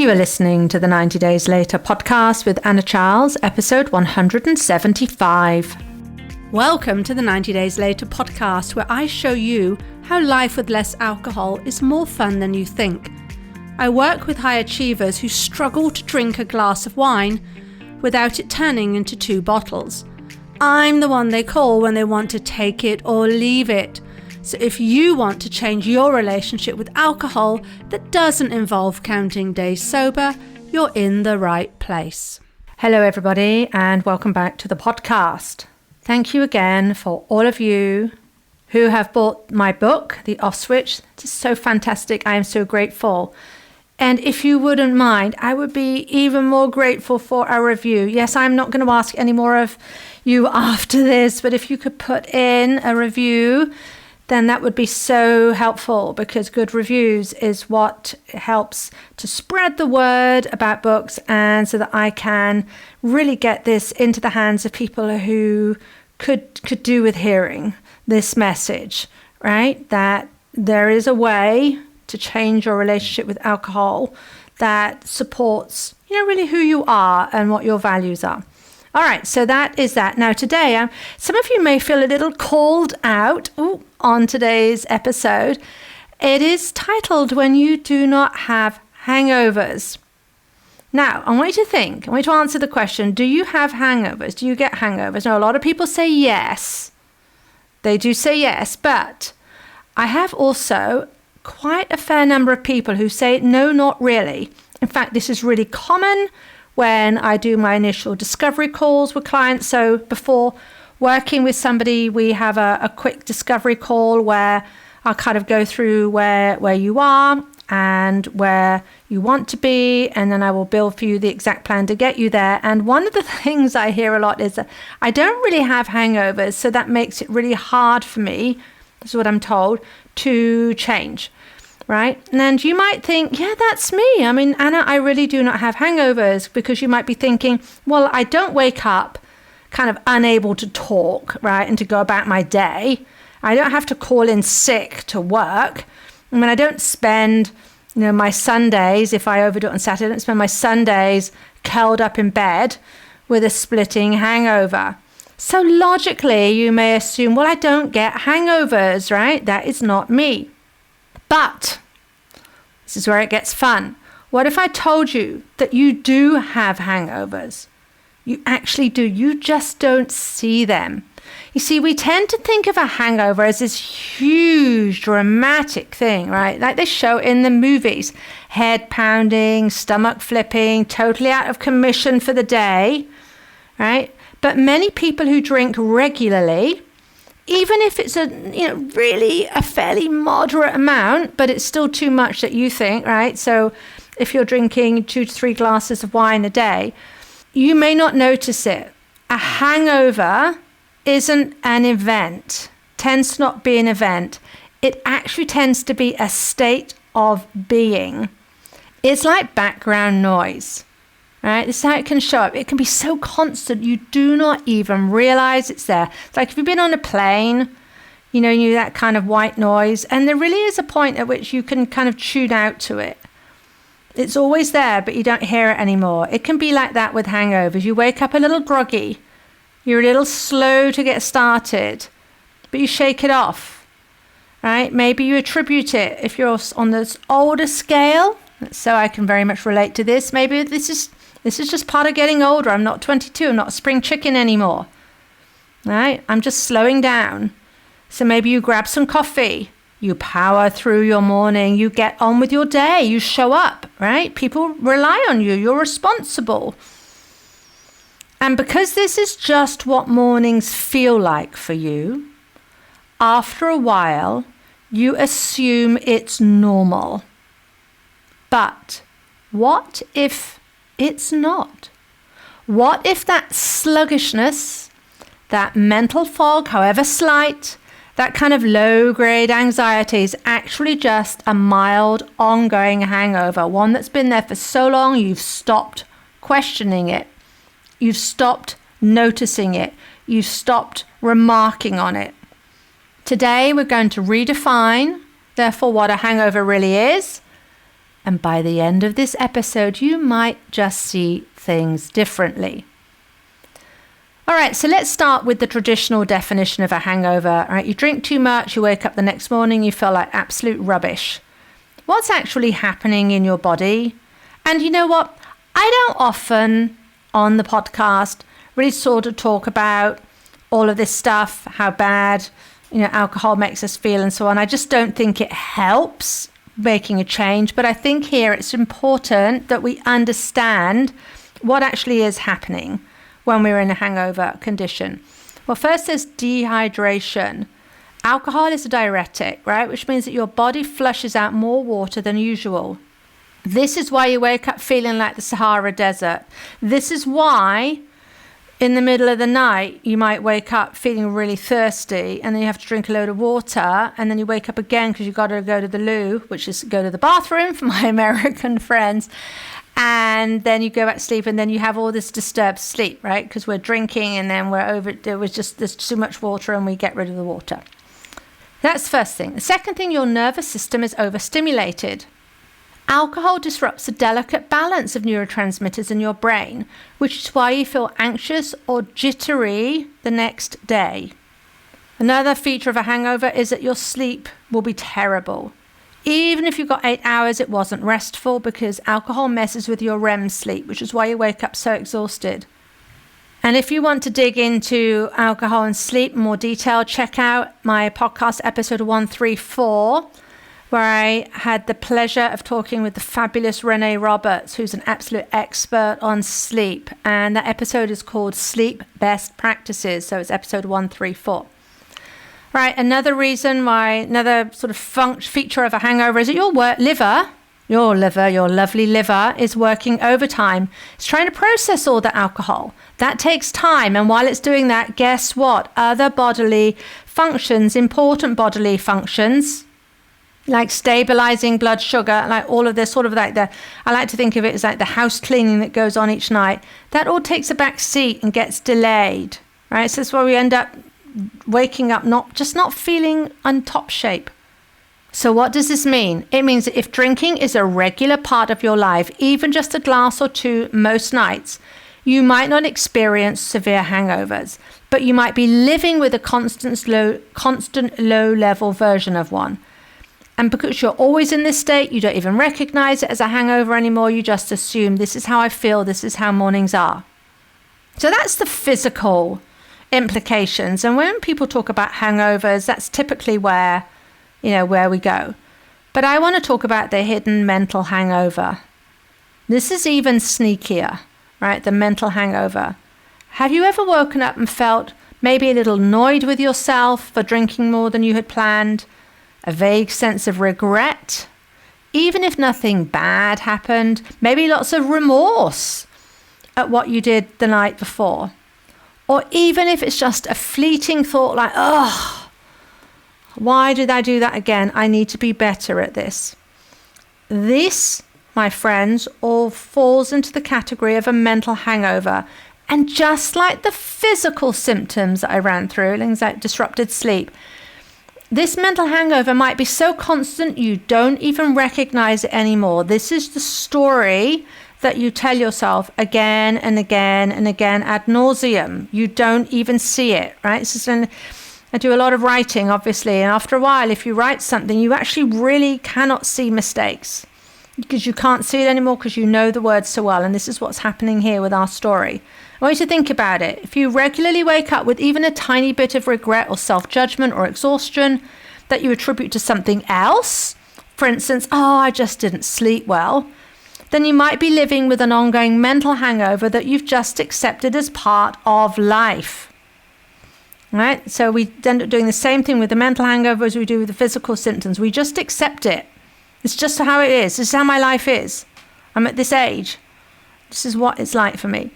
You are listening to the 90 Days Later podcast with Anna Charles, episode 175. Welcome to the 90 Days Later podcast, where I show you how life with less alcohol is more fun than you think. I work with high achievers who struggle to drink a glass of wine without it turning into 2 bottles. I'm the one they call when they want to take it or leave it. So if you want to change your relationship with alcohol that doesn't involve counting days sober, you're in the right place. Hello everybody, and welcome back to the podcast. Thank you again for all of you who have bought my book, The Off Switch. It's so fantastic. I am so grateful. And if you wouldn't mind, I would be even more grateful for a review. Yes, I'm not going to ask any more of you after this, but if you could put in a review, then that would be so helpful, because good reviews is what helps to spread the word about books, and so that I can really get this into the hands of people who could do with hearing this message, right? That there is a way to change your relationship with alcohol that supports, really who you are and what your values are. All right, so that is that. Now today, some of you may feel a little called out on today's episode. It is titled, When You Do Not Have Hangovers. Now, I want you to answer the question, do you have hangovers? Do you get hangovers? Now, a lot of people say yes. They do say yes, but I have also quite a fair number of people who say no, not really. In fact, this is really common when I do my initial discovery calls with clients. So before working with somebody, we have a quick discovery call where I'll kind of go through where you are and where you want to be, and then I will build for you the exact plan to get you there. And one of the things I hear a lot is that I don't really have hangovers, so that makes it really hard for me, this is what I'm told, to change. Right? And you might think, yeah, that's me. I mean, Anna, I really do not have hangovers, because you might be thinking, well, I don't wake up kind of unable to talk, right, and to go about my day. I don't have to call in sick to work. I mean, I don't spend, my Sundays, if I overdo it on Saturday, I don't spend my Sundays curled up in bed with a splitting hangover. So logically, you may assume, well, I don't get hangovers, right? That is not me. But this is where it gets fun. What if I told you that you do have hangovers? You actually do. You just don't see them. You see, we tend to think of a hangover as this huge, dramatic thing, right? Like they show in the movies. Head pounding, stomach flipping, totally out of commission for the day, right? But many people who drink regularly, even if it's really a fairly moderate amount, but it's still too much that you think, right? So if you're drinking 2 to 3 glasses of wine a day, you may not notice it. A hangover isn't an event, tends to not be an event. It actually tends to be a state of being. It's like background noise. Right? This is how it can show up. It can be so constant you do not even realize it's there. It's like if you've been on a plane, you that kind of white noise, and there really is a point at which you can kind of tune out to it. It's always there, but you don't hear it anymore. It can be like that with hangovers. You wake up a little groggy. You're a little slow to get started, but you shake it off. Right? Maybe you attribute it, if you're on this older scale, so I can very much relate to this. Maybe this is just part of getting older. I'm not 22. I'm not a spring chicken anymore. Right? I'm just slowing down. So maybe you grab some coffee. You power through your morning. You get on with your day. You show up, right? People rely on you. You're responsible. And because this is just what mornings feel like for you, after a while, you assume it's normal. But what if it's not? What if that sluggishness, that mental fog, however slight, that kind of low-grade anxiety is actually just a mild, ongoing hangover, one that's been there for so long you've stopped questioning it. You've stopped noticing it. You've stopped remarking on it. Today, we're going to redefine, therefore, what a hangover really is, And by the end of this episode, you might just see things differently. All right, so let's start with the traditional definition of a hangover. All right, you drink too much, you wake up the next morning, you feel like absolute rubbish. What's actually happening in your body? And you know what? I don't often on the podcast really sort of talk about all of this stuff, how bad, alcohol makes us feel and so on. I just don't think it helps making a change. But I think here it's important that we understand what actually is happening when we're in a hangover condition. Well, first there's dehydration. Alcohol is a diuretic, right? Which means that your body flushes out more water than usual. This is why you wake up feeling like the Sahara Desert. This is why in the middle of the night, you might wake up feeling really thirsty and then you have to drink a load of water and then you wake up again because you've got to go to the loo, which is go to the bathroom for my American friends. And then you go back to sleep and then you have all this disturbed sleep, right? Because we're drinking and then there's too much water and we get rid of the water. That's the first thing. The second thing, your nervous system is overstimulated. Alcohol disrupts the delicate balance of neurotransmitters in your brain, which is why you feel anxious or jittery the next day. Another feature of a hangover is that your sleep will be terrible. Even if you got 8 hours, it wasn't restful because alcohol messes with your REM sleep, which is why you wake up so exhausted. And if you want to dig into alcohol and sleep in more detail, check out my podcast episode 134, where I had the pleasure of talking with the fabulous Renee Roberts, who's an absolute expert on sleep. And that episode is called Sleep Best Practices. So it's episode 134. Right, another reason why, another sort of feature of a hangover is that your lovely liver is working overtime. It's trying to process all the alcohol. That takes time. And while it's doing that, guess what? Other bodily functions, important bodily functions, like stabilizing blood sugar, like all of this sort of like I like to think of it as like the house cleaning that goes on each night. That all takes a back seat and gets delayed, right? So that's why we end up waking up not feeling on top shape. So what does this mean? It means that if drinking is a regular part of your life, even just a glass or two most nights, you might not experience severe hangovers, but you might be living with a constant low level version of one. And because you're always in this state, you don't even recognize it as a hangover anymore. You just assume this is how I feel. This is how mornings are. So that's the physical implications. And when people talk about hangovers, that's typically where we go. But I want to talk about the hidden mental hangover. This is even sneakier, right? The mental hangover. Have you ever woken up and felt maybe a little annoyed with yourself for drinking more than you had planned? A vague sense of regret, even if nothing bad happened, maybe lots of remorse at what you did the night before. Or even if it's just a fleeting thought like, oh, why did I do that again? I need to be better at this. This, my friends, all falls into the category of a mental hangover. And just like the physical symptoms that I ran through, things like disrupted sleep, this mental hangover might be so constant you don't even recognize it anymore. This is the story that you tell yourself again and again and again ad nauseum. You don't even see it, right? I do a lot of writing, obviously, and after a while, if you write something, you actually really cannot see mistakes because you can't see it anymore because you know the words so well. And this is what's happening here with our story. I want you to think about it. If you regularly wake up with even a tiny bit of regret or self-judgment or exhaustion that you attribute to something else, for instance, I just didn't sleep well, then you might be living with an ongoing mental hangover that you've just accepted as part of life. Right? So we end up doing the same thing with the mental hangover as we do with the physical symptoms. We just accept it. It's just how it is. This is how my life is. I'm at this age. This is what it's like for me.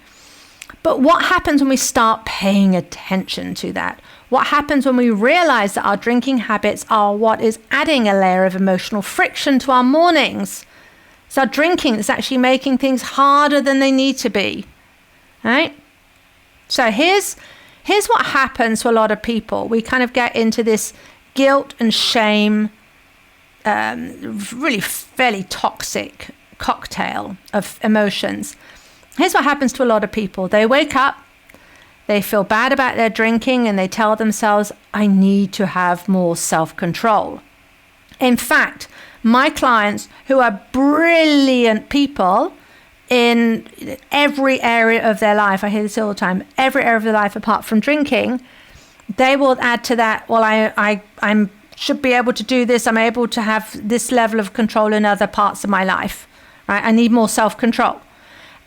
But what happens when we start paying attention to that? What happens when we realize that our drinking habits are what is adding a layer of emotional friction to our mornings? It's our drinking that's actually making things harder than they need to be. Right? So here's what happens to a lot of people. We kind of get into this guilt and shame really fairly toxic cocktail of emotions. Here's what happens to a lot of people. They wake up, they feel bad about their drinking, and they tell themselves, I need to have more self-control. In fact, my clients, who are brilliant people in every area of their life, I hear this all the time, every area of their life apart from drinking, they will add to that, well, I should be able to do this. I'm able to have this level of control in other parts of my life, right? I need more self-control.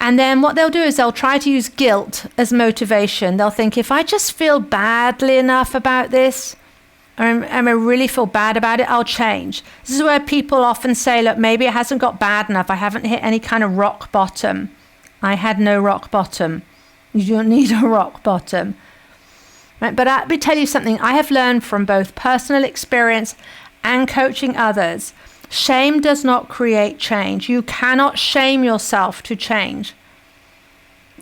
And then what they'll do is they'll try to use guilt as motivation. They'll think, if I just feel badly enough about this, and I really feel bad about it, I'll change. This is where people often say, look, maybe it hasn't got bad enough. I haven't hit any kind of rock bottom. I had no rock bottom. You don't need a rock bottom. Right? But let me tell you something. I have learned from both personal experience and coaching others. Shame does not create change. You cannot shame yourself to change.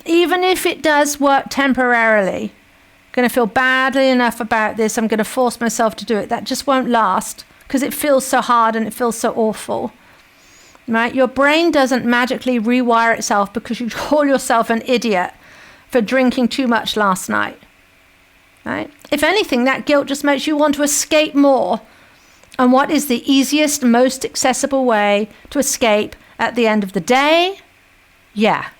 Even if it does work temporarily, I'm going to feel badly enough about this, I'm going to force myself to do it. That just won't last because it feels so hard and it feels so awful. Right? Your brain doesn't magically rewire itself because you call yourself an idiot for drinking too much last night. Right? If anything, that guilt just makes you want to escape more. And what is the easiest, most accessible way to escape at the end of the day? Yeah,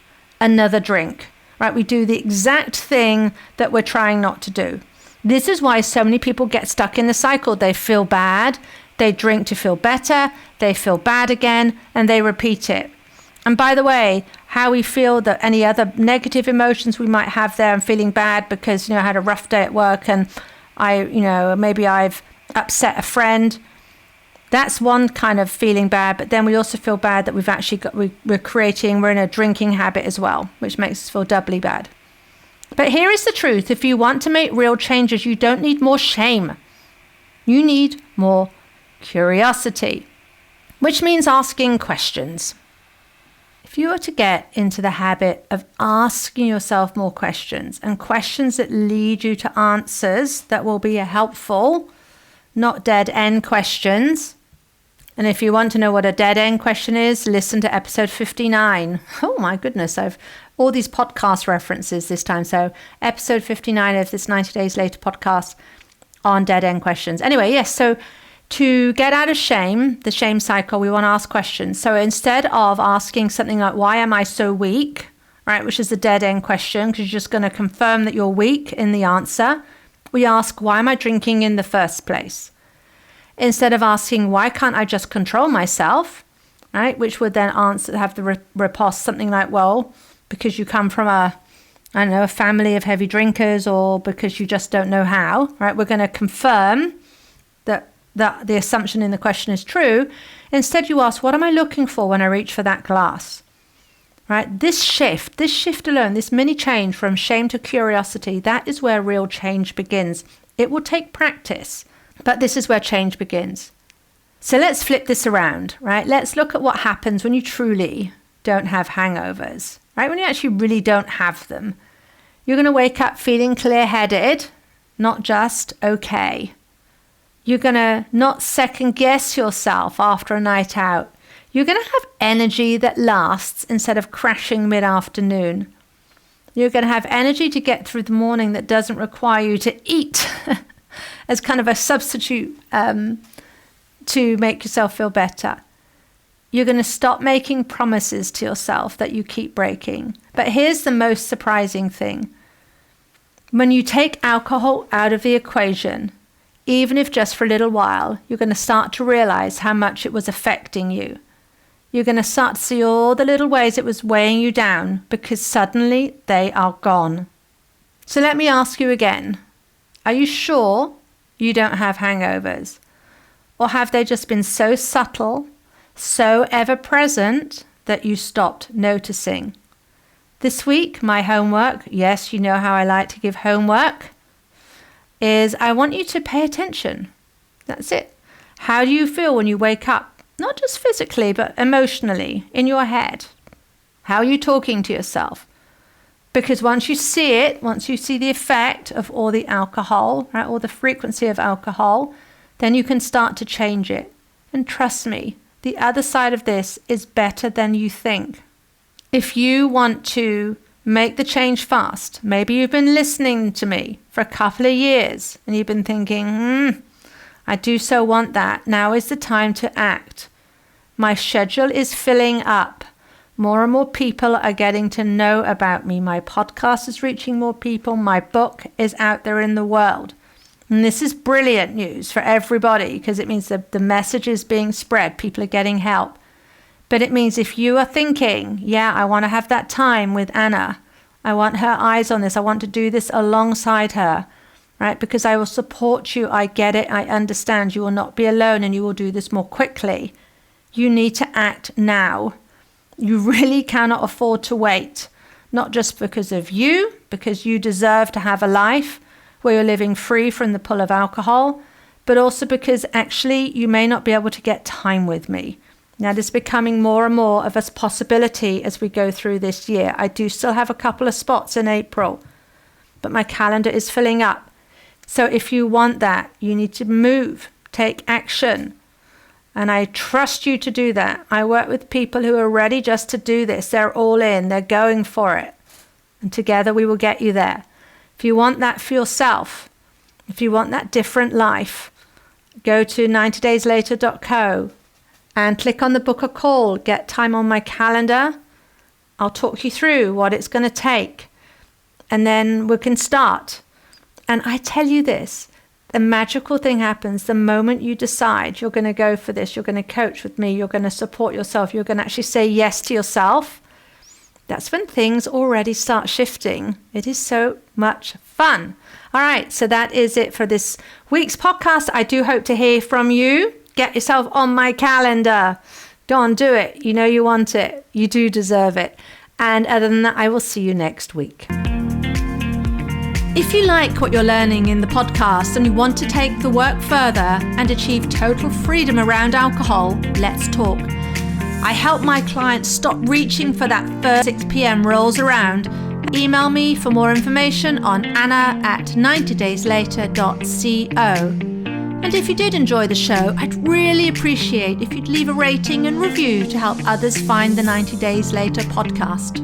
another drink, right? We do the exact thing that we're trying not to do. This is why so many people get stuck in the cycle. They feel bad, they drink to feel better, they feel bad again, and they repeat it. And by the way, how we feel, that any other negative emotions we might have there, I'm feeling bad because, I had a rough day at work and maybe I've upset a friend. That's one kind of feeling bad, but then we also feel bad that we've actually we're in a drinking habit as well, which makes us feel doubly bad. But here is the truth. If you want to make real changes, you don't need more shame. You need more curiosity, which means asking questions. If you were to get into the habit of asking yourself more questions, and questions that lead you to answers that will be helpful, not dead-end questions. And if you want to know what a dead-end question is, listen to episode 59. Oh my goodness, I've all these podcast references this time. So episode 59 of this 90 Days Later podcast on dead-end questions. Anyway, yes, so to get out of shame, the shame cycle, we want to ask questions. So instead of asking something like, why am I so weak? Right, which is the dead-end question, because you're just going to confirm that you're weak in the answer. We ask, why am I drinking in the first place? Instead of asking, why can't I just control myself? Right, which would then have the riposte something like, well, because you come from a family of heavy drinkers, or because you just don't know how. Right, we're going to confirm that the assumption in the question is true. Instead, you ask, what am I looking for when I reach for that glass? Right, this shift alone, this mini change from shame to curiosity, that is where real change begins. It will take practice, but this is where change begins. So let's flip this around, right? Let's look at what happens when you truly don't have hangovers, right? When you actually really don't have them. You're going to wake up feeling clear-headed, not just okay. You're going to not second guess yourself after a night out. You're going to have energy that lasts instead of crashing mid-afternoon. You're going to have energy to get through the morning that doesn't require you to eat as kind of a substitute to make yourself feel better. You're going to stop making promises to yourself that you keep breaking. But here's the most surprising thing. When you take alcohol out of the equation, even if just for a little while, you're going to start to realize how much it was affecting you. You're going to start to see all the little ways it was weighing you down, because suddenly they are gone. So let me ask you again. Are you sure you don't have hangovers? Or have they just been so subtle, so ever-present that you stopped noticing? This week, my homework, yes, you know how I like to give homework, is I want you to pay attention. That's it. How do you feel when you wake up? Not just physically, but emotionally, in your head. How are you talking to yourself? Because once you see it, once you see the effect of all the alcohol, right, or the frequency of alcohol, then you can start to change it. And trust me, the other side of this is better than you think. If you want to make the change fast, maybe you've been listening to me for a couple of years and you've been thinking, I do so want that. Now is the time to act. My schedule is filling up. More and more people are getting to know about me. My podcast is reaching more people. My book is out there in the world. And this is brilliant news for everybody because it means that the message is being spread. People are getting help. But it means if you are thinking, I want to have that time with Anna. I want her eyes on this. I want to do this alongside her, right? Because I will support you. I get it. I understand. You will not be alone and you will do this more quickly. You need to act now. You really cannot afford to wait, not just because of you, because you deserve to have a life where you're living free from the pull of alcohol, but also because actually you may not be able to get time with me. Now, this is becoming more and more of a possibility as we go through this year. I do still have a couple of spots in April, but my calendar is filling up. So if you want that, you need to move, take action. And I trust you to do that. I work with people who are ready just to do this. They're all in. They're going for it. And together we will get you there. If you want that for yourself, if you want that different life, go to 90dayslater.co and click on the book a call. Get time on my calendar. I'll talk you through what it's going to take. And then we can start. And I tell you this. The magical thing happens the moment you decide you're going to go for this, you're going to coach with me, you're going to support yourself, you're going to actually say yes to yourself. That's when things already start shifting. It is so much fun. All right, so that is it for this week's podcast. I do hope to hear from you. Get yourself on my calendar. Go on, do it. You know you want it. You do deserve it. And other than that, I will see you next week. If you like what you're learning in the podcast and you want to take the work further and achieve total freedom around alcohol, let's talk. I help my clients stop reaching for that first 6 p.m. rolls around. Email me for more information on anna@90dayslater.co. And if you did enjoy the show, I'd really appreciate if you'd leave a rating and review to help others find the 90 Days Later podcast.